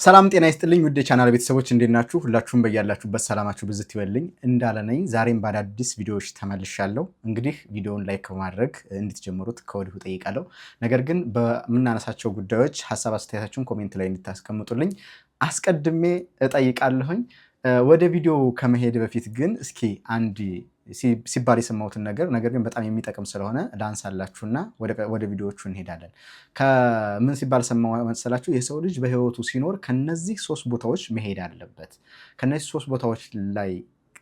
ሰላም ጤና ይስጥልኝ ውድ የቻናል ቤተሰቦች እንዴት ናችሁ? ሁላችሁም በያላችሁበት ሰላማችሁ ብዝት ይበልኝ እንዳለ ነኝ። ዛሬም በአዳዲስ ቪዲዮዎች ተመልሻለሁ። እንግዲህ ቪዲዮውን ላይክ በማድረግ እንድትጀምሩት ከወዲሁ ጠይቃለሁ። ነገር ግን በምናነሳቸው ጉዳዮች ሀሳብ አስተያየታችሁን ኮሜንት ላይ እንድታስቀምጡልኝ አስቀድሜ እጠይቃለሁኝ። ወደ ቪዲዮ ከመሄድ በፊት ግን እስኪ አንድ ሲባል የሰማሁትን ነገር ግን በጣም የሚጠቅም ስለሆነ ላንሳላችሁና ወደ ቪዲዮዎቹ እንሄዳለን። ከምን ሲባል ሰማሁ መሰላችሁ? የሰው ልጅ በህይወቱ ሲኖር ከነዚህ 3 ቦታዎች መሄድ አለበት። ከነዚህ 3 ቦታዎች ላይ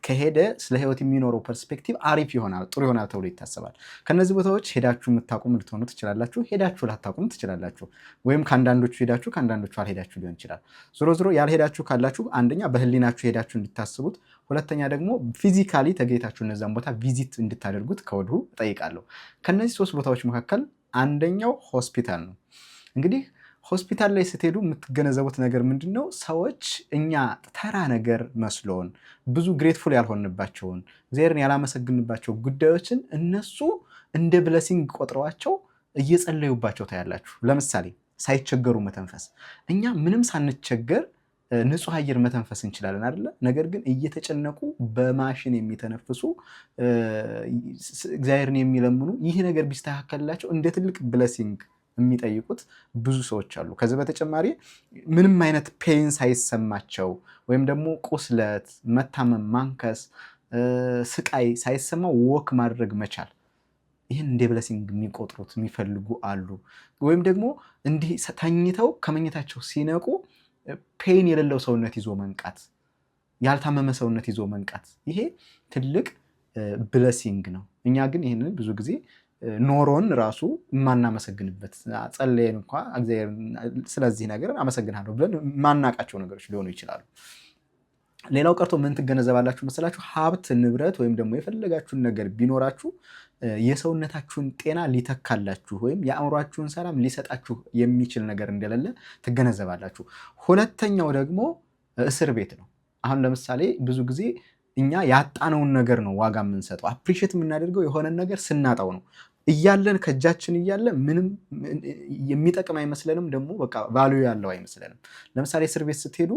ከሄደ ስለ ህይወት የሚኖረው ፐርስፔክቲቭ አሪፍ ይሆናል፣ ጥሩ ይሆናል ተብሎ ይታሰባል። ከነዚህ ቦታዎች ሄዳችሁ የምታቁም ልትሆኑ ትችላላችሁ፣ ሄዳችሁ ላታቁም ትችላላችሁ። ወይም ከአንዳንዶቹ ሄዳችሁ ከአንዳንዶቹ አልሄዳችሁ ሊሆን ይችላል። ዞሮ ያልሄዳችሁ ካላችሁ አንደኛ በህሊናችሁ ሄዳችሁ እንድታስቡት፣ ሁለተኛ ደግሞ ፊዚካሊ ተገኝታችሁ እነዛን ቦታ ቪዚት እንድታደርጉት ከወዲሁ እጠይቃለሁ። ከነዚህ 3 ቦታዎች መካከል አንደኛው ሆስፒታል ነው። እንግዲህ ሆስፒታል ላይ ስትሄዱ የምትገነዘቡት ነገር ምንድነው? ሰዎች እኛ ተራ ነገር መስሎን ብዙ ግሬትፉል ያልሆንባቸውን እግዚአብሔርን ያላመሰግንባቸው ጉዳዮችን እነሱ እንደ ብለሲንግ ቆጥረዋቸው እየጸለዩባቸው ታያላችሁ። ለምሳሌ ሳይቸገሩ መተንፈስ። እኛ ምንም ሳንቸገር ንጹህ አየር መተንፈስ እንችላለን አይደለ? ነገር ግን እየተጨነቁ በማሽን የሚተነፍሱ እግዚአብሔርን የሚለምኑ ይህ ነገር ቢስተካከልላቸው እንደ ትልቅ ብለሲንግ የሚጠይቁት ብዙ ሰዎች አሉ። ከዚህ በተጨማሪ ምንም አይነት ፔን ሳይሰማቸው ወይም ደግሞ ቁስለት፣ መታመም፣ ማንከስ፣ ስቃይ ሳይሰማው ወክ ማድረግ መቻል ይህን እንደ ብለሲንግ የሚቆጥሩት የሚፈልጉ አሉ። ወይም ደግሞ እንዲህ ተኝተው ከመኝታቸው ሲነቁ ፔን የሌለው ሰውነት ይዞ መንቃት፣ ያልታመመ ሰውነት ይዞ መንቃት፣ ይሄ ትልቅ ብለሲንግ ነው። እኛ ግን ይህንን ብዙ ጊዜ ኖሮን ራሱ የማናመሰግንበት ጸለየን እንኳ እግዚአብሔር ስለዚህ ነገር አመሰግናለሁ ብለን ማናቃቸው ነገሮች ሊሆኑ ይችላሉ። ሌላው ቀርቶ ምን ትገነዘባላችሁ መሰላችሁ? ሀብት ንብረት ወይም ደግሞ የፈለጋችሁን ነገር ቢኖራችሁ የሰውነታችሁን ጤና ሊተካላችሁ ወይም የአእምሯችሁን ሰላም ሊሰጣችሁ የሚችል ነገር እንደሌለ ትገነዘባላችሁ። ሁለተኛው ደግሞ እስር ቤት ነው። አሁን ለምሳሌ ብዙ ጊዜ እኛ ያጣነውን ነገር ነው ዋጋ የምንሰጠው። አፕሪሼት የምናደርገው የሆነን ነገር ስናጣው ነው። እያለን ከእጃችን እያለ ምንም የሚጠቅም አይመስለንም፣ ደግሞ በቃ ቫልዩ ያለው አይመስለንም። ለምሳሌ እስር ቤት ስትሄዱ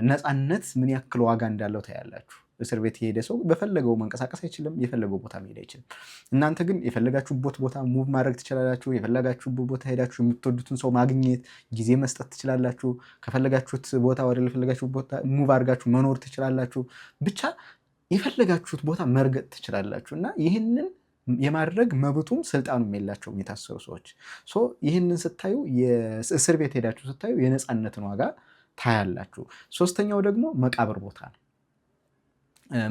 ነፃነት ምን ያክል ዋጋ እንዳለው ታያላችሁ። እስር ቤት የሄደ ሰው በፈለገው መንቀሳቀስ አይችልም፣ የፈለገው ቦታ መሄድ አይችልም። እናንተ ግን የፈለጋችሁበት ቦታ ሙቭ ማድረግ ትችላላችሁ። የፈለጋችሁበት ቦታ ሄዳችሁ የምትወዱትን ሰው ማግኘት፣ ጊዜ መስጠት ትችላላችሁ። ከፈለጋችሁት ቦታ ወደ ለፈለጋችሁት ቦታ ሙቭ አድርጋችሁ መኖር ትችላላችሁ። ብቻ የፈለጋችሁት ቦታ መርገጥ ትችላላችሁ እና ይህንን የማድረግ መብቱም ስልጣኑም የላቸውም የታሰሩ ሰዎች። ይህንን ስታዩ የእስር ቤት ሄዳችሁ ስታዩ የነፃነትን ዋጋ ታያላችሁ። ሶስተኛው ደግሞ መቃብር ቦታ ነው።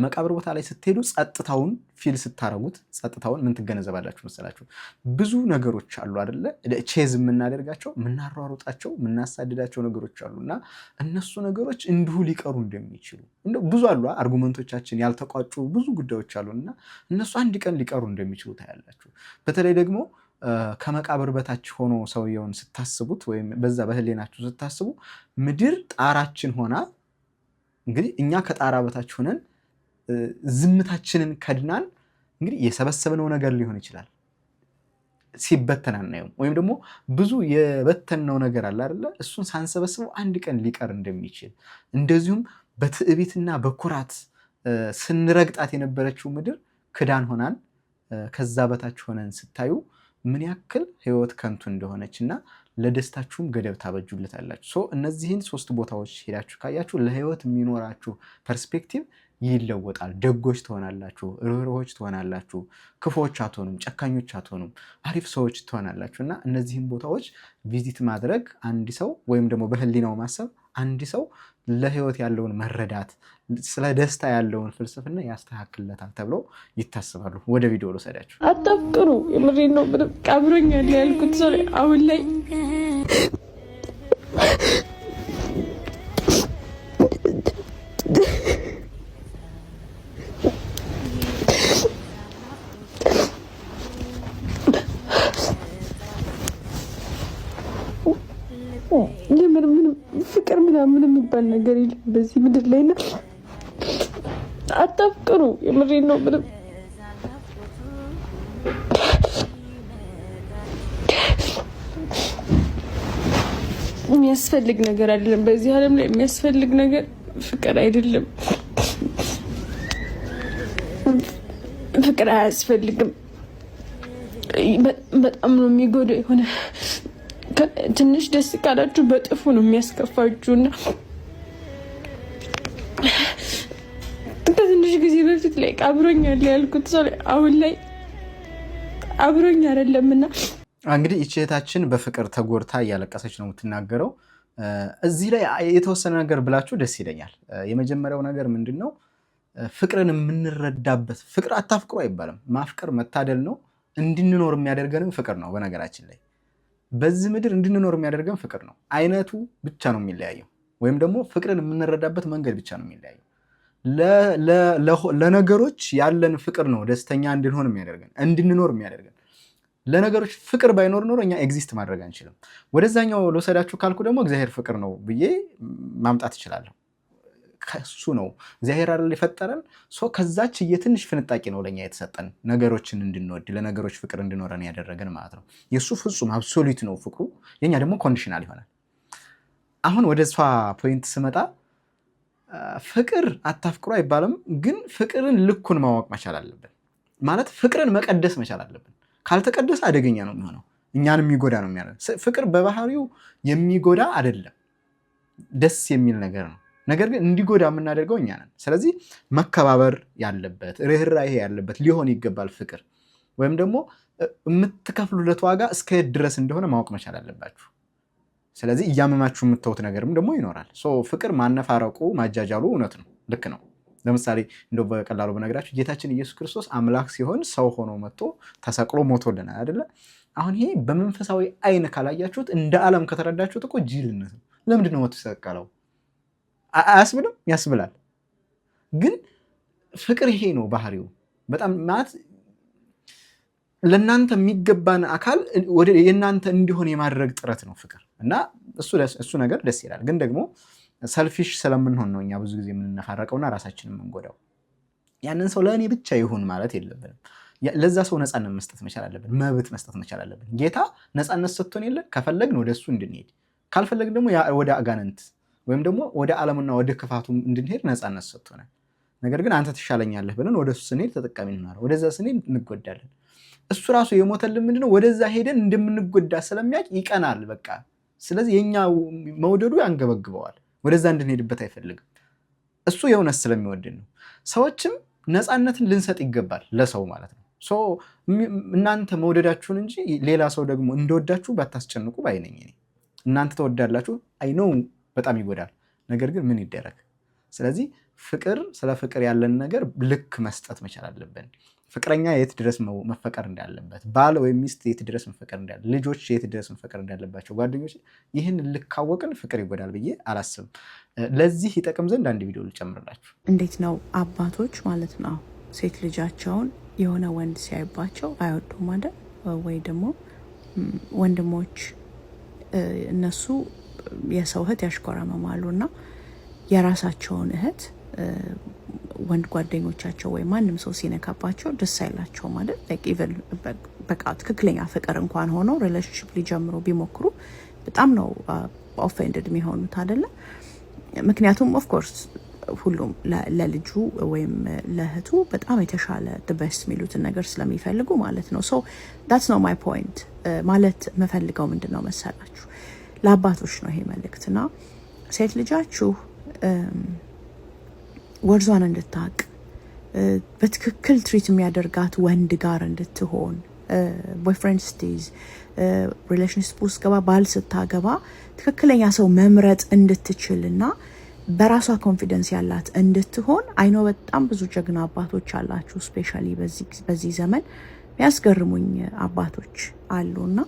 መቃብር ቦታ ላይ ስትሄዱ ጸጥታውን ፊል ስታረጉት ጸጥታውን ምን ትገነዘባላችሁ መሰላችሁ? ብዙ ነገሮች አሉ አይደለ? ቼዝ የምናደርጋቸው የምናሯሩጣቸው የምናሳድዳቸው ነገሮች አሉ እና እነሱ ነገሮች እንዲሁ ሊቀሩ እንደሚችሉ ብዙ አሉ። አርጉመንቶቻችን ያልተቋጩ ብዙ ጉዳዮች አሉ እና እነሱ አንድ ቀን ሊቀሩ እንደሚችሉ ታያላችሁ። በተለይ ደግሞ ከመቃብር በታች ሆኖ ሰውየውን ስታስቡት ወይም በዛ በህሌናችሁ ስታስቡ ምድር ጣራችን ሆና እንግዲህ እኛ ከጣራ በታች ሆነን ዝምታችንን ከድናን እንግዲህ የሰበሰብነው ነገር ሊሆን ይችላል ሲበተን አናየውም። ወይም ደግሞ ብዙ የበተንነው ነገር አለ አይደለ? እሱን ሳንሰበስበው አንድ ቀን ሊቀር እንደሚችል እንደዚሁም በትዕቢትና በኩራት ስንረግጣት የነበረችው ምድር ክዳን ሆናን ከዛ በታች ሆነን ስታዩ ምን ያክል ህይወት ከንቱ እንደሆነች እና ለደስታችሁም ገደብ ታበጁለታላችሁ። እነዚህን 3 ቦታዎች ሄዳችሁ ካያችሁ ለህይወት የሚኖራችሁ ፐርስፔክቲቭ ይለወጣል። ደጎች ትሆናላችሁ፣ ርህሩሆች ትሆናላችሁ፣ ክፎች አትሆኑም፣ ጨካኞች አትሆኑም፣ አሪፍ ሰዎች ትሆናላችሁ እና እነዚህን ቦታዎች ቪዚት ማድረግ አንድ ሰው ወይም ደግሞ በህሊናው ማሰብ አንድ ሰው ለህይወት ያለውን መረዳት ስለ ደስታ ያለውን ፍልስፍና ያስተካክልለታል ተብለው ይታሰባሉ። ወደ ቪዲዮ ልውሰዳችሁ። አታፍቅሩ፣ የምሬን ነው። ምንም ቀብሮኛል ያልኩት ሰው አሁን ላይ ምንም ፍቅር ምናምን የሚባል ነገር የለም በዚህ ምድር ላይ እና አታፍቅሩ፣ የምሬን ነው። ምንም የሚያስፈልግ ነገር አይደለም። በዚህ ዓለም ላይ የሚያስፈልግ ነገር ፍቅር አይደለም። ፍቅር አያስፈልግም። በጣም ነው የሚጎዳው። የሆነ ትንሽ ደስ ካላችሁ በጥፉ ነው የሚያስከፋችሁና ከትንሽ ጊዜ በፊት ላይ አብሮኛል ያልኩት ሰው አሁን ላይ አብሮኝ አይደለምና እንግዲህ እቺ እህታችን በፍቅር ተጎድታ እያለቀሰች ነው የምትናገረው። እዚህ ላይ የተወሰነ ነገር ብላችሁ ደስ ይለኛል። የመጀመሪያው ነገር ምንድነው? ፍቅርን የምንረዳበት ፍቅር አታፍቅሩ አይባልም። ማፍቀር መታደል ነው። እንድንኖር የሚያደርገንም ፍቅር ነው። በነገራችን ላይ በዚህ ምድር እንድንኖር የሚያደርገን ፍቅር ነው። አይነቱ ብቻ ነው የሚለያየው፣ ወይም ደግሞ ፍቅርን የምንረዳበት መንገድ ብቻ ነው የሚለያየው። ለነገሮች ያለን ፍቅር ነው ደስተኛ እንድንሆን የሚያደርገን፣ እንድንኖር የሚያደርገን። ለነገሮች ፍቅር ባይኖር ኖሮ እኛ ኤግዚስት ማድረግ አንችልም። ወደዛኛው ልወሰዳችሁ ካልኩ ደግሞ እግዚአብሔር ፍቅር ነው ብዬ ማምጣት እችላለሁ። ከሱ ነው እግዚአብሔር አይደል የፈጠረን። ከዛች የትንሽ ፍንጣቂ ነው ለኛ የተሰጠን ነገሮችን እንድንወድ፣ ለነገሮች ፍቅር እንድኖረን ያደረገን ማለት ነው። የሱ ፍጹም አብሶሉት ነው ፍቅሩ፣ የኛ ደግሞ ኮንዲሽናል ይሆናል። አሁን ወደ እሷ ፖይንት ስመጣ ፍቅር አታፍቅሩ አይባልም፣ ግን ፍቅርን ልኩን ማወቅ መቻል አለብን። ማለት ፍቅርን መቀደስ መቻል አለብን። ካልተቀደሰ አደገኛ ነው የሚሆነው፣ እኛን የሚጎዳ ነው የሚያደርገው። ፍቅር በባህሪው የሚጎዳ አይደለም፣ ደስ የሚል ነገር ነው። ነገር ግን እንዲጎዳ የምናደርገው እኛ ነን። ስለዚህ መከባበር ያለበት ርህራሄ ያለበት ሊሆን ይገባል ፍቅር። ወይም ደግሞ የምትከፍሉለት ዋጋ እስከ የት ድረስ እንደሆነ ማወቅ መቻል አለባችሁ። ስለዚህ እያመማችሁ የምታዩት ነገርም ደግሞ ይኖራል። ፍቅር ማነፋረቁ ማጃጃሉ እውነት ነው፣ ልክ ነው። ለምሳሌ እንደው በቀላሉ በነገራችሁ ጌታችን ኢየሱስ ክርስቶስ አምላክ ሲሆን ሰው ሆኖ መጥቶ ተሰቅሎ ሞቶልናል አይደለ? አሁን ይሄ በመንፈሳዊ አይን ካላያችሁት እንደ ዓለም ከተረዳችሁት እኮ ጅልነት ነው። ለምንድን ነው ሞቶ የተሰቀለው? አያስብልም? ያስብላል። ግን ፍቅር ይሄ ነው ባህሪው። በጣም ማለት ለእናንተ የሚገባን አካል የእናንተ እንዲሆን የማድረግ ጥረት ነው ፍቅር እና እሱ ነገር ደስ ይላል። ግን ደግሞ ሰልፊሽ ስለምንሆን ነው እኛ ብዙ ጊዜ የምንነፋረቀውና ራሳችንን የምንጎዳው። ያንን ሰው ለእኔ ብቻ ይሁን ማለት የለብንም። ለዛ ሰው ነፃነት መስጠት መቻል አለብን፣ መብት መስጠት መቻል አለብን። ጌታ ነፃነት ሰጥቶን የለ ከፈለግን ወደ እሱ እንድንሄድ፣ ካልፈለግን ደግሞ ወደ አጋንንት ወይም ደግሞ ወደ ዓለምና ወደ ክፋቱ እንድንሄድ ነፃነት ሰጥቶናል። ነገር ግን አንተ ትሻለኛለህ ብለን ወደ እሱ ስንሄድ ተጠቃሚ እንሆናለን፣ ወደዛ ስንሄድ እንጎዳለን። እሱ ራሱ የሞተልን ምንድነው? ወደዛ ሄደን እንደምንጎዳ ስለሚያውቅ ይቀናል በቃ። ስለዚህ የኛ መውደዱ ያንገበግበዋል፣ ወደዛ እንድንሄድበት አይፈልግም። እሱ የእውነት ስለሚወድን ነው። ሰዎችም ነፃነትን ልንሰጥ ይገባል ለሰው ማለት ነው። እናንተ መውደዳችሁን እንጂ ሌላ ሰው ደግሞ እንደወዳችሁ ባታስጨንቁ ባይነኝ። እናንተ ተወዳላችሁ፣ አይኖው በጣም ይጎዳል። ነገር ግን ምን ይደረግ? ስለዚህ ስለ ፍቅር ያለን ነገር ልክ መስጠት መቻል አለብን። ፍቅረኛ የት ድረስ መፈቀር እንዳለበት፣ ባል ወይም ሚስት የት ድረስ መፈቀር እንዳለ፣ ልጆች የት ድረስ መፈቀር እንዳለባቸው፣ ጓደኞች፣ ይህን ልክ ካወቅን ፍቅር ይጎዳል ብዬ አላስብም። ለዚህ ይጠቅም ዘንድ አንድ ቪዲዮ ልጨምርላችሁ። እንዴት ነው አባቶች ማለት ነው ሴት ልጃቸውን የሆነ ወንድ ሲያይባቸው አይወዱም አይደል? ወይ ደግሞ ወንድሞች እነሱ የሰው እህት ያሽኮረመማሉ እና የራሳቸውን እህት ወንድ ጓደኞቻቸው ወይ ማንም ሰው ሲነካባቸው ደስ አይላቸው ማለት ኢቨን በቃ ትክክለኛ ፍቅር እንኳን ሆኖ ሪሌሽንሽፕ ሊጀምሩ ቢሞክሩ በጣም ነው ኦፌንድድ የሚሆኑት አይደለ? ምክንያቱም ኦፍኮርስ ሁሉም ለልጁ ወይም ለእህቱ በጣም የተሻለ ቤስት የሚሉትን ነገር ስለሚፈልጉ ማለት ነው። ሶ ዳትስ ኖት ማይ ፖይንት። ማለት መፈልገው ምንድን ነው መሰላችሁ? ለአባቶች ነው ይሄ መልእክትና ሴት ልጃችሁ ወርዟን እንድታቅ በትክክል ትሪት የሚያደርጋት ወንድ ጋር እንድትሆን ቦይፍሬንድ ስትይዝ ሪሌሽንሽፕ ውስጥ ገባ ባል ስታገባ ትክክለኛ ሰው መምረጥ እንድትችልና በራሷ ኮንፊደንስ ያላት እንድትሆን አይኖ በጣም ብዙ ጀግና አባቶች አላችሁ። ስፔሻሊ በዚህ ዘመን የሚያስገርሙኝ አባቶች አሉና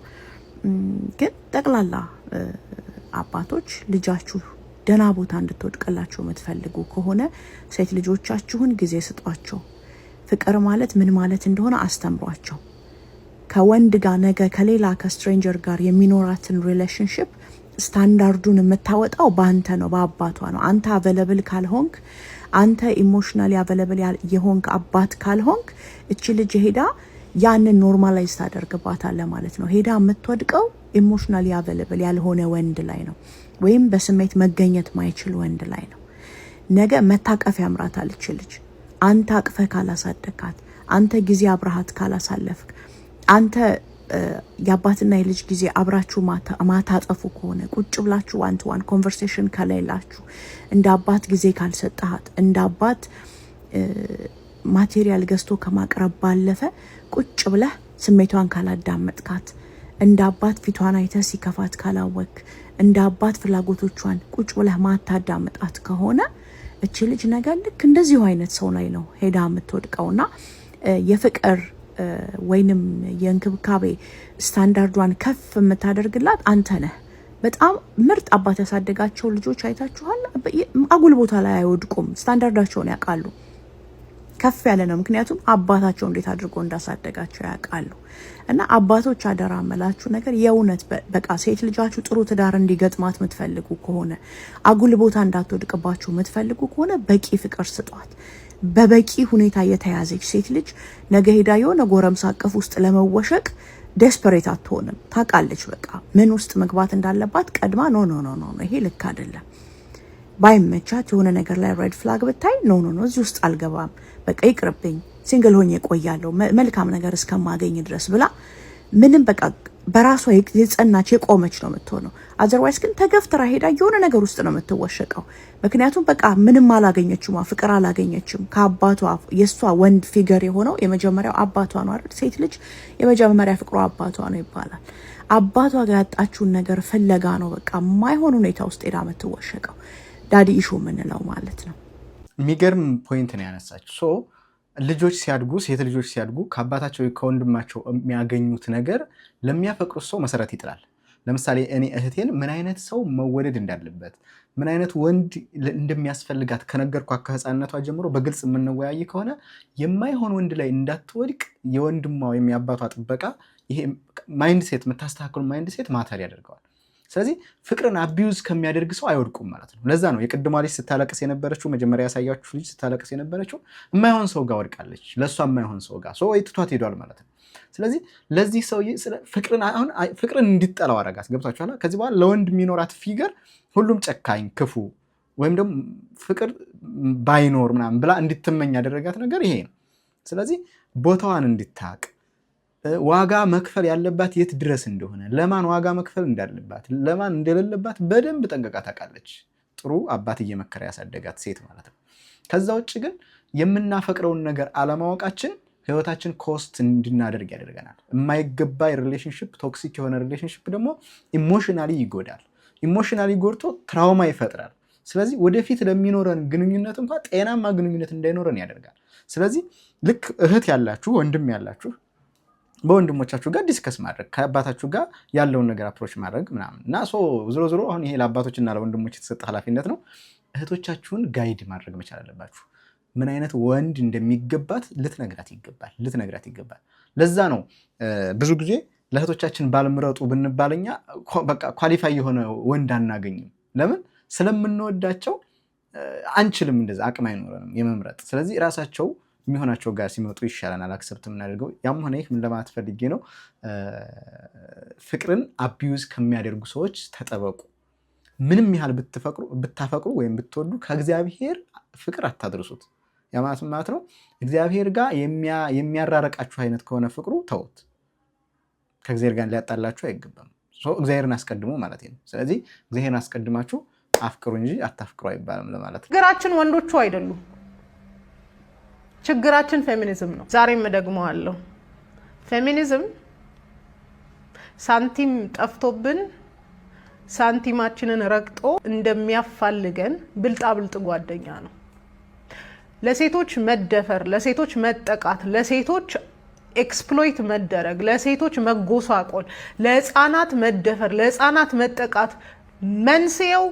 ግን ጠቅላላ አባቶች ልጃችሁ ደህና ቦታ እንድትወድቅላችሁ የምትፈልጉ ከሆነ ሴት ልጆቻችሁን ጊዜ ስጧቸው። ፍቅር ማለት ምን ማለት እንደሆነ አስተምሯቸው። ከወንድ ጋር ነገ ከሌላ ከስትሬንጀር ጋር የሚኖራትን ሪሌሽንሽፕ ስታንዳርዱን የምታወጣው በአንተ ነው፣ በአባቷ ነው። አንተ አቬለብል ካልሆንክ፣ አንተ ኢሞሽናሊ አቬለብል የሆንክ አባት ካልሆንክ እቺ ልጅ ሄዳ ያንን ኖርማላይዝ ታደርግባታለህ ማለት ነው። ሄዳ የምትወድቀው ኢሞሽናሊ አቬለብል ያልሆነ ወንድ ላይ ነው ወይም በስሜት መገኘት ማይችል ወንድ ላይ ነው። ነገ መታቀፍ ያምራታል ልጅ አንተ አቅፈ ካላሳደካት አንተ ጊዜ አብራሃት ካላሳለፍክ አንተ ያባትና የልጅ ጊዜ አብራችሁ ማታጠፉ ከሆነ ቁጭ ብላችሁ ዋን ቱ ዋን ኮንቨርሴሽን ከሌላችሁ እንደ አባት ጊዜ ካልሰጣት እንደ አባት ማቴሪያል ገዝቶ ከማቅረብ ባለፈ ቁጭ ብለህ ስሜቷን ካላዳመጥካት እንደ አባት ፊቷን አይተህ ሲከፋት ካላወቅ እንደ አባት ፍላጎቶቿን ቁጭ ብለህ ማታዳምጣት ከሆነ እቺ ልጅ ነገር ልክ እንደዚህ አይነት ሰው ላይ ነው ሄዳ የምትወድቀውና የፍቅር ወይንም የእንክብካቤ ስታንዳርዷን ከፍ የምታደርግላት አንተ ነህ። በጣም ምርጥ አባት ያሳደጋቸው ልጆች አይታችኋል። አጉል ቦታ ላይ አይወድቁም። ስታንዳርዳቸውን ያውቃሉ። ከፍ ያለ ነው። ምክንያቱም አባታቸው እንዴት አድርጎ እንዳሳደጋቸው ያውቃሉ። እና አባቶች አደራ መላችሁ ነገር የእውነት በቃ ሴት ልጃችሁ ጥሩ ትዳር እንዲገጥማት የምትፈልጉ ከሆነ አጉል ቦታ እንዳትወድቅባችሁ የምትፈልጉ ከሆነ በቂ ፍቅር ስጧት። በበቂ ሁኔታ የተያዘች ሴት ልጅ ነገ ሄዳ የሆነ ጎረምሳ አቀፍ ውስጥ ለመወሸቅ ዴስፐሬት አትሆንም። ታውቃለች በቃ ምን ውስጥ መግባት እንዳለባት ቀድማ ኖ ይሄ ልክ አይደለም ባይመቻት የሆነ ነገር ላይ ሬድ ፍላግ ብታይ ኖ እዚህ ውስጥ አልገባም በቃ ይቅርብኝ ሲንግል ሆኜ ቆያለሁ መልካም ነገር እስከማገኝ ድረስ ብላ ምንም በቃ በራሷ የጸናች የቆመች ነው የምትሆነው። አዘርዋይስ ግን ተገፍትራ ሄዳ የሆነ ነገር ውስጥ ነው የምትወሸቀው። ምክንያቱም በቃ ምንም አላገኘችም፣ ፍቅር አላገኘችም። ከአባቷ የሷ ወንድ ፊገር የሆነው የመጀመሪያው አባቷ ነው አይደል? ሴት ልጅ የመጀመሪያ ፍቅሯ አባቷ ነው ይባላል። አባቷ ጋር ያጣችውን ነገር ፍለጋ ነው በቃ የማይሆን ሁኔታ ውስጥ ሄዳ የምትወሸቀው። ዳዲ ኢሹ የምንለው ማለት ነው። የሚገርም ፖይንት ነው ያነሳችው። ልጆች ሲያድጉ ሴት ልጆች ሲያድጉ ከአባታቸው ከወንድማቸው የሚያገኙት ነገር ለሚያፈቅሩት ሰው መሰረት ይጥላል። ለምሳሌ እኔ እህቴን ምን አይነት ሰው መወደድ እንዳለበት ምን አይነት ወንድ እንደሚያስፈልጋት ከነገርኳት ከህፃንነቷ ጀምሮ በግልጽ የምንወያይ ከሆነ የማይሆን ወንድ ላይ እንዳትወድቅ የወንድሟ ወይም የአባቷ ጥበቃ ይሄ ማይንድ ሴት የምታስተካክሉ ማይንድ ሴት ማተር ያደርገዋል። ስለዚህ ፍቅርን አቢዩዝ ከሚያደርግ ሰው አይወድቁም ማለት ነው። ለዛ ነው የቅድሟ ልጅ ስታለቅስ የነበረችው መጀመሪያ ያሳያችሁ ልጅ ስታለቅስ የነበረችው የማይሆን ሰው ጋር ወድቃለች። ለእሷ የማይሆን ሰው ጋር ሰው ትቷት ሄዷል ማለት ነው። ስለዚህ ለዚህ ሰውዬ ፍቅርን እንዲጠላው አረጋት። ገብቷችኋል? ከዚህ በኋላ ለወንድ የሚኖራት ፊገር ሁሉም ጨካኝ፣ ክፉ ወይም ደግሞ ፍቅር ባይኖር ምናምን ብላ እንድትመኝ ያደረጋት ነገር ይሄ ነው። ስለዚህ ቦታዋን እንድታቅ ዋጋ መክፈል ያለባት የት ድረስ እንደሆነ ለማን ዋጋ መክፈል እንዳለባት ለማን እንደሌለባት በደንብ ጠንቅቃ ታውቃለች። ጥሩ አባት እየመከረ ያሳደጋት ሴት ማለት ነው። ከዛ ውጭ ግን የምናፈቅረውን ነገር አለማወቃችን ህይወታችን ኮስት እንድናደርግ ያደርገናል። የማይገባ ሪሌሽንሽፕ፣ ቶክሲክ የሆነ ሪሌሽንሽፕ ደግሞ ኢሞሽናሊ ይጎዳል። ኢሞሽናሊ ጎድቶ ትራውማ ይፈጥራል። ስለዚህ ወደፊት ለሚኖረን ግንኙነት እንኳን ጤናማ ግንኙነት እንዳይኖረን ያደርጋል። ስለዚህ ልክ እህት ያላችሁ ወንድም ያላችሁ በወንድሞቻችሁ ጋር ዲስከስ ማድረግ ከአባታችሁ ጋር ያለውን ነገር አፕሮች ማድረግ ምናምን እና ዞሮ አሁን ይሄ ለአባቶችና ለወንድሞች የተሰጠ ኃላፊነት ነው። እህቶቻችሁን ጋይድ ማድረግ መቻል አለባችሁ። ምን አይነት ወንድ እንደሚገባት ልትነግራት ይገባል። ለዛ ነው ብዙ ጊዜ ለእህቶቻችን ባልምረጡ ብንባለኛ በቃ ኳሊፋይ የሆነ ወንድ አናገኝም። ለምን? ስለምንወዳቸው አንችልም፣ እንደዛ አቅም አይኖረንም የመምረጥ። ስለዚህ ራሳቸው የሚሆናቸው ጋር ሲመጡ ይሻለናል አክሰፕት የምናደርገው። ያም ሆነ ይህ ምን ለማለት ፈልጌ ነው፣ ፍቅርን አቢዩዝ ከሚያደርጉ ሰዎች ተጠበቁ። ምንም ያህል ብታፈቅሩ ወይም ብትወዱ ከእግዚአብሔር ፍቅር አታድርሱት። ያ ማለት ነው እግዚአብሔር ጋር የሚያራረቃችሁ አይነት ከሆነ ፍቅሩ ተውት። ከእግዚአብሔር ጋር ሊያጣላችሁ አይገባም። እግዚአብሔርን አስቀድሙ ማለት ነው። ስለዚህ እግዚአብሔርን አስቀድማችሁ አፍቅሩ እንጂ አታፍቅሩ አይባልም ለማለት ነው። ችግራችን ወንዶቹ አይደሉም። ችግራችን ፌሚኒዝም ነው። ዛሬም እደግመዋለሁ። ፌሚኒዝም ሳንቲም ጠፍቶብን ሳንቲማችንን ረግጦ እንደሚያፋልገን ብልጣብልጥ ጓደኛ ነው። ለሴቶች መደፈር፣ ለሴቶች መጠቃት፣ ለሴቶች ኤክስፕሎይት መደረግ፣ ለሴቶች መጎሳቆል፣ ለህፃናት መደፈር፣ ለህፃናት መጠቃት መንስኤው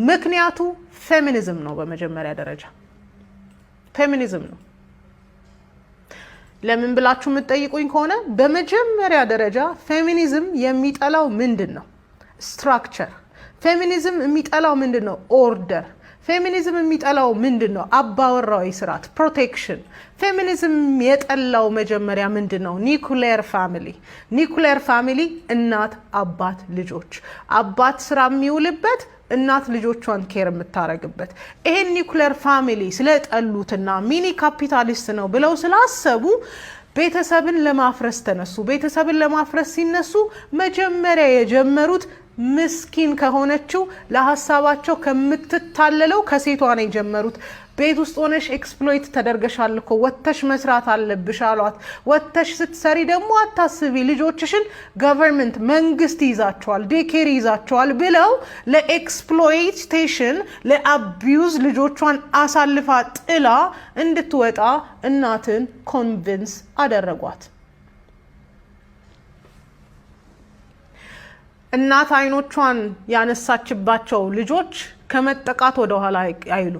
ምክንያቱ ፌሚኒዝም ነው። በመጀመሪያ ደረጃ ፌሚኒዝም ነው። ለምን ብላችሁ የምትጠይቁኝ ከሆነ በመጀመሪያ ደረጃ ፌሚኒዝም የሚጠላው ምንድን ነው? ስትራክቸር። ፌሚኒዝም የሚጠላው ምንድነው? ኦርደር። ፌሚኒዝም የሚጠላው ምንድነው? አባወራዊ ስርዓት፣ ፕሮቴክሽን። ፌሚኒዝም የጠላው መጀመሪያ ምንድነው? ኒኩሌር ፋሚሊ። ኒኩሌር ፋሚሊ እናት፣ አባት፣ ልጆች። አባት ስራ የሚውልበት እናት ልጆቿን ኬር የምታረግበት። ይሄን ኒኩሌር ፋሚሊ ስለጠሉትና ሚኒ ካፒታሊስት ነው ብለው ስላሰቡ ቤተሰብን ለማፍረስ ተነሱ። ቤተሰብን ለማፍረስ ሲነሱ መጀመሪያ የጀመሩት ምስኪን ከሆነችው ለሐሳባቸው ከምትታለለው ከሴቷ ነው የጀመሩት። ቤት ውስጥ ሆነሽ ኤክስፕሎይት ተደርገሻል እኮ ወጥተሽ መስራት አለብሽ አሏት። ወጥተሽ ስትሰሪ ደግሞ አታስቢ፣ ልጆችሽን ገቨርንመንት መንግስት ይዛቸዋል፣ ዴኬር ይዛቸዋል ብለው ለኤክስፕሎይቴሽን ለአቢዩዝ ልጆቿን አሳልፋ ጥላ እንድትወጣ እናትን ኮንቪንስ አደረጓት። እናት አይኖቿን ያነሳችባቸው ልጆች ከመጠቃት ወደ ኋላ አይሉ።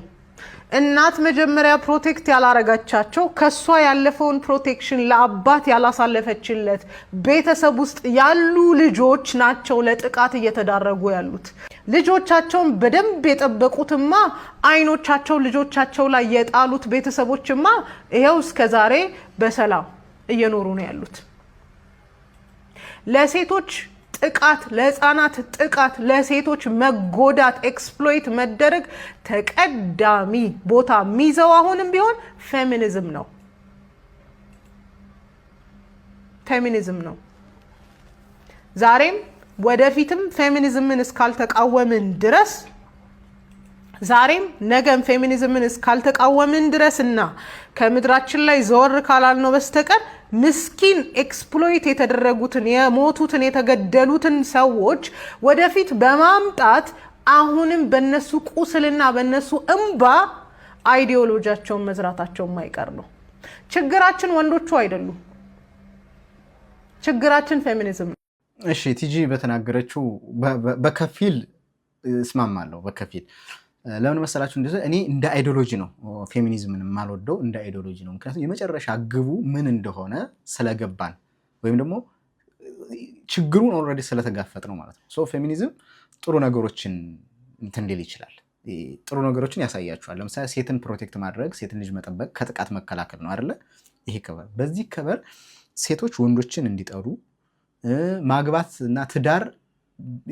እናት መጀመሪያ ፕሮቴክት ያላረጋቻቸው ከሷ ያለፈውን ፕሮቴክሽን ለአባት ያላሳለፈችለት ቤተሰብ ውስጥ ያሉ ልጆች ናቸው ለጥቃት እየተዳረጉ ያሉት። ልጆቻቸውን በደንብ የጠበቁትማ አይኖቻቸው ልጆቻቸው ላይ የጣሉት ቤተሰቦችማ ይሄው እስከዛሬ በሰላም እየኖሩ ነው ያሉት። ለሴቶች ጥቃት፣ ለህፃናት ጥቃት፣ ለሴቶች መጎዳት፣ ኤክስፕሎይት መደረግ ተቀዳሚ ቦታ የሚይዘው አሁንም ቢሆን ፌሚኒዝም ነው። ፌሚኒዝም ነው። ዛሬም ወደፊትም ፌሚኒዝምን እስካልተቃወምን ድረስ ዛሬም ነገም ፌሚኒዝምን እስካልተቃወምን ድረስና ከምድራችን ላይ ዘወር ካላልነው በስተቀር ምስኪን ኤክስፕሎይት የተደረጉትን የሞቱትን የተገደሉትን ሰዎች ወደፊት በማምጣት አሁንም በነሱ ቁስልና በነሱ እንባ አይዲዮሎጂያቸውን መዝራታቸው የማይቀር ነው። ችግራችን ወንዶቹ አይደሉም። ችግራችን ፌሚኒዝም ነው። እሺ ቲጂ በተናገረችው በከፊል እስማማለሁ። በከፊል ለምን መሰላችሁ? እንደዚህ እኔ እንደ አይዲዮሎጂ ነው ፌሚኒዝምን የማልወደው፣ እንደ አይዲዮሎጂ ነው። ምክንያቱም የመጨረሻ ግቡ ምን እንደሆነ ስለገባን ወይም ደግሞ ችግሩን ኦልሬዲ ስለተጋፈጥ ነው ማለት ነው። ሶ ፌሚኒዝም ጥሩ ነገሮችን እንትን ሊል ይችላል፣ ጥሩ ነገሮችን ያሳያችኋል። ለምሳሌ ሴትን ፕሮቴክት ማድረግ፣ ሴትን ልጅ መጠበቅ፣ ከጥቃት መከላከል ነው አይደለ? ይሄ ከበር በዚህ ከበር ሴቶች ወንዶችን እንዲጠሩ ማግባት እና ትዳር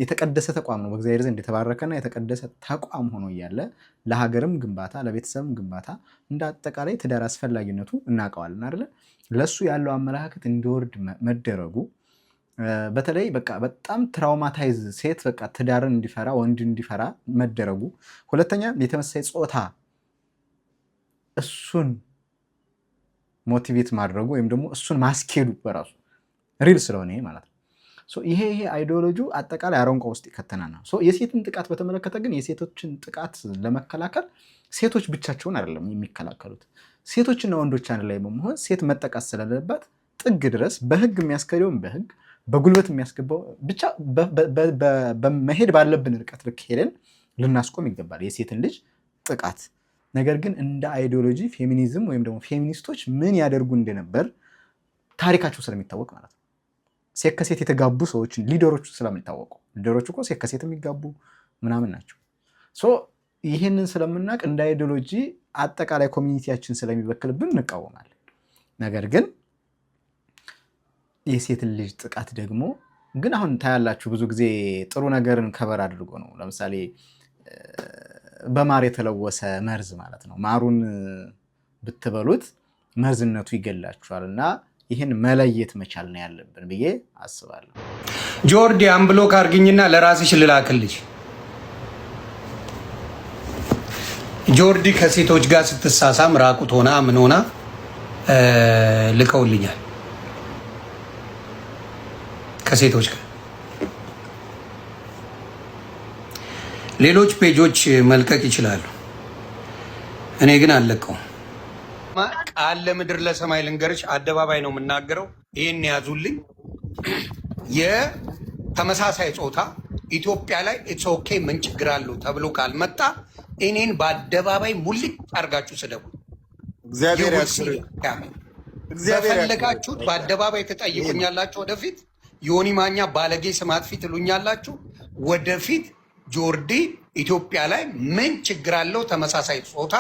የተቀደሰ ተቋም ነው። በእግዚአብሔር ዘንድ የተባረከና የተቀደሰ ተቋም ሆኖ እያለ ለሀገርም ግንባታ ለቤተሰብም ግንባታ እንደ አጠቃላይ ትዳር አስፈላጊነቱ እናውቀዋለን አይደለ? ለሱ ያለው አመለካከት እንዲወርድ መደረጉ በተለይ በቃ በጣም ትራውማታይዝ ሴት በቃ ትዳርን እንዲፈራ ወንድ እንዲፈራ መደረጉ፣ ሁለተኛ የተመሳሳይ ጾታ እሱን ሞቲቬት ማድረጉ ወይም ደግሞ እሱን ማስኬዱ በራሱ ሪል ስለሆነ ማለት ነው። ይሄ አይዲዮሎጂ አጠቃላይ አረንቋ ውስጥ ይከተናል። የሴትን ጥቃት በተመለከተ ግን የሴቶችን ጥቃት ለመከላከል ሴቶች ብቻቸውን አይደለም የሚከላከሉት። ሴቶችና ወንዶች አንድ ላይ በመሆን ሴት መጠቃት ስለሌለባት ጥግ ድረስ በህግ የሚያስከደውን በህግ በጉልበት የሚያስገባው ብቻ በመሄድ ባለብን ርቀት ልክ ሄደን ልናስቆም ይገባል የሴትን ልጅ ጥቃት። ነገር ግን እንደ አይዲዮሎጂ ፌሚኒዝም ወይም ደግሞ ፌሚኒስቶች ምን ያደርጉ እንደነበር ታሪካቸው ስለሚታወቅ ማለት ነው። ሴት ከሴት የተጋቡ ሰዎችን ሊደሮቹ ስለሚታወቁ፣ ሊደሮቹ እኮ ሴት ከሴት የሚጋቡ ምናምን ናቸው። ይህንን ስለምናውቅ እንደ አይዲዮሎጂ አጠቃላይ ኮሚኒቲያችን ስለሚበክልብን እንቃወማለን። ነገር ግን የሴትን ልጅ ጥቃት ደግሞ ግን አሁን ታያላችሁ ብዙ ጊዜ ጥሩ ነገርን ከበር አድርጎ ነው። ለምሳሌ በማር የተለወሰ መርዝ ማለት ነው። ማሩን ብትበሉት መርዝነቱ ይገላችኋል እና ይህን መለየት መቻል ነው ያለብን ብዬ አስባለሁ። ጆርዲ አንብሎክ አርግኝና ለራስሽ ልላክልሽ። ጆርዲ ከሴቶች ጋር ስትሳሳም ራቁት ሆና ምን ሆና ልከውልኛል። ከሴቶች ጋር ሌሎች ፔጆች መልቀቅ ይችላሉ። እኔ ግን አልለቀውም። ቃል ለምድር ለሰማይ ልንገርሽ፣ አደባባይ ነው የምናገረው። ይህን ያዙልኝ። የተመሳሳይ ጾታ ኢትዮጵያ ላይ ኢትስ ኦኬ ምን ችግር አለው ተብሎ ካልመጣ እኔን በአደባባይ ሙልጭ አርጋችሁ ስደቡ። በፈለጋችሁት በአደባባይ ትጠይቁኛላችሁ። ወደፊት ዮኒ ማኛ ባለጌ ስማት ፊት ትሉኛላችሁ። ወደፊት ጆርዲ ኢትዮጵያ ላይ ምን ችግር አለው? ተመሳሳይ ጾታ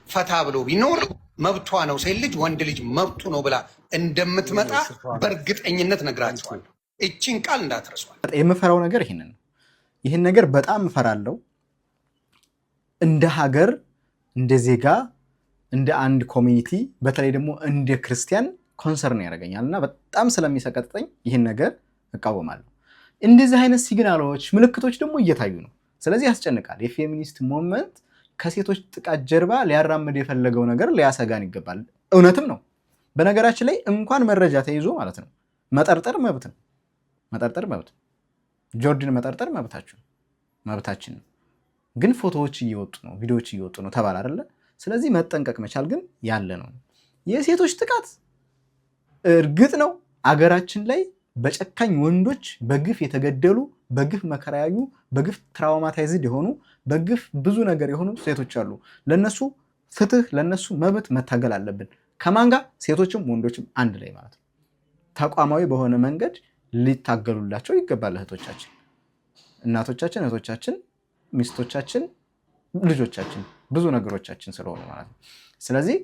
ፈታ ብሎ ቢኖር መብቷ ነው። ሴት ልጅ ወንድ ልጅ መብቱ ነው ብላ እንደምትመጣ በእርግጠኝነት ነግራቸዋለሁ። እቺን ቃል እንዳትረሷል። የምፈራው ነገር ይሄንን ነው። ይህን ነገር በጣም እፈራለሁ። እንደ ሀገር፣ እንደ ዜጋ፣ እንደ አንድ ኮሚኒቲ፣ በተለይ ደግሞ እንደ ክርስቲያን ኮንሰርን ያደርገኛል እና በጣም ስለሚሰቀጥጠኝ ይህን ነገር እቃወማለሁ። እንደዚህ አይነት ሲግናሎች፣ ምልክቶች ደግሞ እየታዩ ነው። ስለዚህ ያስጨንቃል። የፌሚኒስት ሞመንት ከሴቶች ጥቃት ጀርባ ሊያራምድ የፈለገው ነገር ሊያሰጋን ይገባል። እውነትም ነው። በነገራችን ላይ እንኳን መረጃ ተይዞ ማለት ነው መጠርጠር መብት ነው። መጠርጠር መብት ነው። ጆርዲን መጠርጠር መብታችን ነው። ግን ፎቶዎች እየወጡ ነው፣ ቪዲዮዎች እየወጡ ነው ተባለ አይደለ? ስለዚህ መጠንቀቅ መቻል ግን ያለ ነው። የሴቶች ጥቃት እርግጥ ነው አገራችን ላይ በጨካኝ ወንዶች በግፍ የተገደሉ፣ በግፍ መከራ ያዩ፣ በግፍ ትራውማታይዝድ የሆኑ፣ በግፍ ብዙ ነገር የሆኑ ሴቶች አሉ። ለነሱ ፍትህ፣ ለነሱ መብት መታገል አለብን። ከማን ጋር? ሴቶችም ወንዶችም አንድ ላይ ማለት ነው። ተቋማዊ በሆነ መንገድ ሊታገሉላቸው ይገባል። እህቶቻችን፣ እናቶቻችን፣ እህቶቻችን፣ ሚስቶቻችን፣ ልጆቻችን፣ ብዙ ነገሮቻችን ስለሆኑ ማለት ነው። ስለዚህ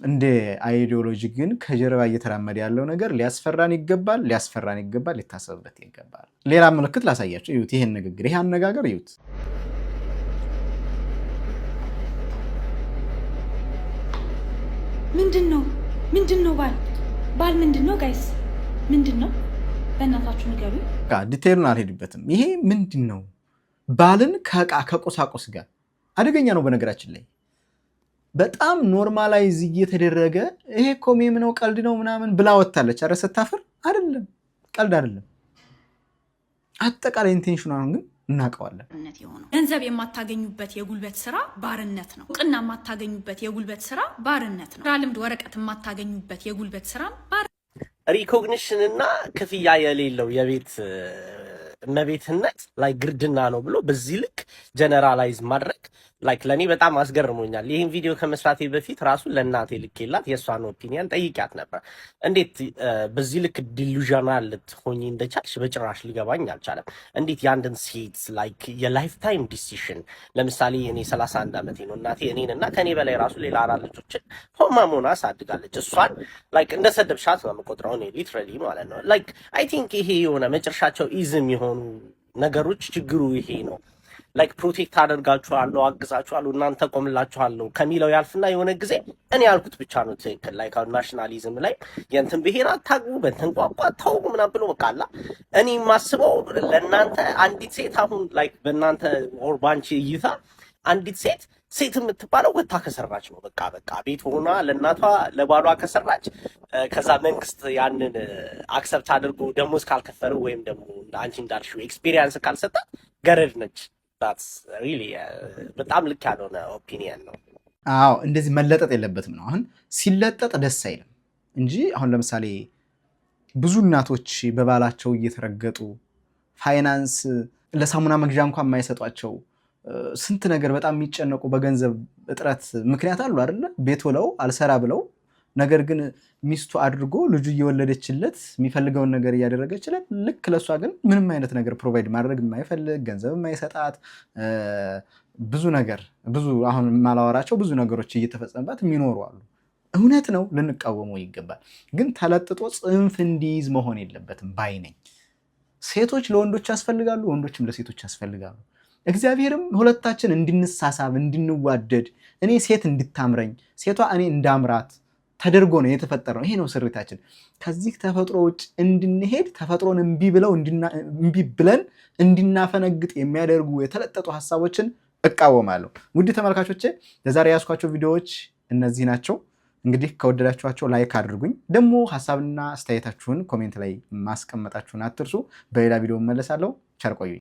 እንደ አይዲዮሎጂ ግን ከጀርባ እየተራመደ ያለው ነገር ሊያስፈራን ይገባል፣ ሊታሰብበት ይገባል። ሌላ ምልክት ላሳያቸው። እዩት፣ ይሄን ንግግር፣ ይሄ አነጋገር እዩት። ምንድነው ባል ምንድነው? ጋይስ ምንድነው? በእናታችሁ ንገሩ። ዲቴይሉን አልሄድበትም። ይሄ ምንድነው? ባልን ከዕቃ ከቁሳቁስ ጋር አደገኛ ነው። በነገራችን ላይ በጣም ኖርማላይዝ እየተደረገ ይሄ እኮ ሜም ነው፣ ቀልድ ነው ምናምን ብላ ወታለች። ኧረ ስታፍር! አይደለም፣ ቀልድ አይደለም። አጠቃላይ ኢንቴንሽኗን ግን እናውቀዋለን። ገንዘብ የማታገኙበት የጉልበት ስራ ባርነት ነው። እውቅና የማታገኙበት የጉልበት ስራ ባርነት ነው። ስራ ልምድ ወረቀት የማታገኙበት የጉልበት ስራ ሪኮግኒሽን እና ክፍያ የሌለው የቤት እመቤትነት ላይ ግርድና ነው ብሎ በዚህ ልክ ጀነራላይዝ ማድረግ ላይክ ለእኔ በጣም አስገርሞኛል። ይህን ቪዲዮ ከመስራቴ በፊት ራሱ ለእናቴ ልኬላት የእሷን ኦፒኒየን ጠይቂያት ነበር። እንዴት በዚህ ልክ ዲሉዥናል ልትሆኚ እንደቻልሽ በጭራሽ ሊገባኝ አልቻለም። እንዴት የአንድን ሴት ላይክ የላይፍ ታይም ዲሲሽን፣ ለምሳሌ እኔ 31 ዓመቴ ነው። እናቴ እኔን እና ከኔ በላይ ራሱ ሌላ 4 ልጆችን ሆማሞና አሳድጋለች። እሷን ላይክ እንደ ሰደብሻት ነው የምቆጥረው እኔ ሊትራሊ ማለት ነው። ላይክ አይ ቲንክ ይሄ የሆነ መጨረሻቸው ኢዝም የሆኑ ነገሮች ችግሩ ይሄ ነው። ላይክ ፕሮቴክት አደርጋችኋለሁ፣ አግዛችኋለሁ፣ እናንተ ቆምላችኋለሁ ከሚለው ያልፍና የሆነ ጊዜ እኔ ያልኩት ብቻ ነው ትክክል። ላይክ ናሽናሊዝም ላይ የእንትን ብሔር አታግቡ፣ በእንትን ቋንቋ ተው ምናምን ብሎ በቃላ እኔ የማስበው ለእናንተ አንዲት ሴት አሁን ላይክ በእናንተ ኦር ባንቺ እይታ አንዲት ሴት የምትባለው ወታ ከሰራች ነው። በቃ ቤት ሆና ለእናቷ ለባሏ ከሰራች ከዛ መንግስት ያንን አክሰፕት አድርጎ ደሞዝ ካልከፈለው ወይም ደግሞ አንቺ እንዳልሽው ኤክስፒሪየንስ ካልሰጣት ገረድ ነች። በጣም ልክ ያልሆነ ኦፒኒየን ነው። አዎ እንደዚህ መለጠጥ የለበትም ነው። አሁን ሲለጠጥ ደስ አይልም እንጂ አሁን ለምሳሌ ብዙ እናቶች በባላቸው እየተረገጡ ፋይናንስ ለሳሙና መግዣ እንኳን የማይሰጧቸው ስንት ነገር በጣም የሚጨነቁ በገንዘብ እጥረት ምክንያት አሉ አይደለ? ቤት ውለው አልሰራ ብለው ነገር ግን ሚስቱ አድርጎ ልጁ እየወለደችለት የሚፈልገውን ነገር እያደረገችለት ልክ ለሷ ግን ምንም አይነት ነገር ፕሮቫይድ ማድረግ የማይፈልግ ገንዘብ የማይሰጣት ብዙ አሁን ማላወራቸው ብዙ ነገሮች እየተፈጸመባት የሚኖሩ አሉ። እውነት ነው፣ ልንቃወመው ይገባል። ግን ተለጥጦ ጽንፍ እንዲይዝ መሆን የለበትም ባይ ነኝ። ሴቶች ለወንዶች ያስፈልጋሉ፣ ወንዶችም ለሴቶች ያስፈልጋሉ። እግዚአብሔርም ሁለታችን እንድንሳሳብ እንድንዋደድ፣ እኔ ሴት እንድታምረኝ ሴቷ እኔ እንዳምራት ተደርጎ ነው የተፈጠረው። ይሄ ነው ስሪታችን። ከዚህ ተፈጥሮ ውጭ እንድንሄድ ተፈጥሮን እምቢ ብለን እንድናፈነግጥ የሚያደርጉ የተለጠጡ ሀሳቦችን እቃወማለሁ። ውድ ተመልካቾቼ ለዛሬ ያስኳቸው ቪዲዮዎች እነዚህ ናቸው። እንግዲህ ከወደዳችኋቸው ላይክ አድርጉኝ። ደግሞ ሀሳብና አስተያየታችሁን ኮሜንት ላይ ማስቀመጣችሁን አትርሱ። በሌላ ቪዲዮ እመለሳለሁ። ቸር ቆዩኝ።